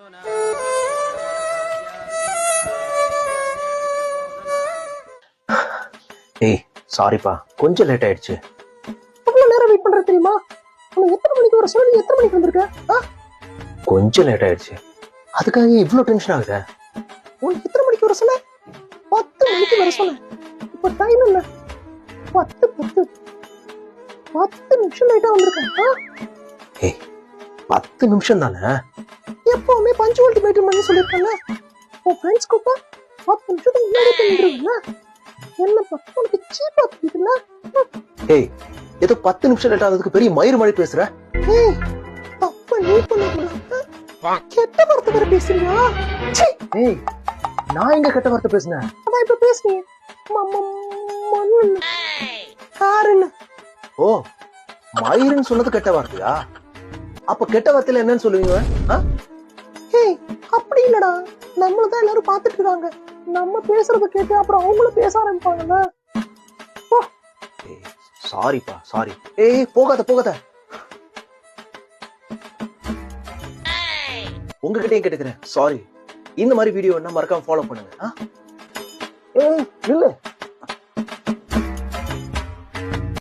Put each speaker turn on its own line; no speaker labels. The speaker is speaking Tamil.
ஏய் சாரிப்பா, கொஞ்சம் லேட் ஆயிடுச்சு.
எவ்வளவு நேரம் வெயிட் பண்ற தெரியுமா? உனக்கு எத்தனை மணிக்கு வர சொல்லி எத்தனை மணிக்கு வந்திருக்க?
கொஞ்சம் லேட் ஆயிடுச்சு, அதுக்காக இவ்வளவு டென்ஷன் ஆகுத?
உனக்கு எத்தனை மணிக்கு வர சொன்ன? 10 மணிக்கு வர சொன்ன. இப்ப டைம் என்ன? 10 நிமிஷம் லேட்டா வந்திருக்கேன்.
ஏய் 10 நிமிஷம் தானே?
எப்பவுமே பஞ்சுவாலிட்டி மெயின்டைன் பண்ணி சொல்லிருக்கேன்ல. உன் ஃப்ரெண்ட்ஸ் கூப்பா 10 நிமிஷத்துக்கு முன்னாடி பண்ணிடுவீங்க. என்ன பார்த்தா உனக்கு சீப்பா தெரியுதுல்ல?
ஏய் ஏதோ 10 நிமிஷம் லேட் ஆகுறதுக்கு பெரிய மயிர் மாதிரி பேசுற.
ஏய் தப்பா நீ பண்ணக்கூடாது. கெட்ட வார்த்தை வேற பேசுறியா?
ஏய் நான் எங்க கெட்ட வார்த்தை பேசுனேன்?
அதான் இப்ப பேசுனீங்க. காரணம்
ஓ, மயிர்னு சொன்னது கெட்ட வார்த்தையா? அப்ப கெட்ட வார்த்தையில என்னன்னு சொல்லுவீங்க?
ஏய் அப்படி இல்லடா, நம்மளதான் எல்லாரும் பாத்துட்டு இருக்காங்க. நம்ம பேசுறத கேட்டு அப்புறம் அவங்களும் பேச ஆரம்பிப்பாங்கல்ல.
சாரிப்பா சாரி. ஏய் போகாத. உங்ககிட்டயும் கேட்டுக்கிறேன், சாரி. இந்த மாதிரி வீடியோ என்ன மறக்காம ஃபாலோ பண்ணுங்க.
ஏய் இல்ல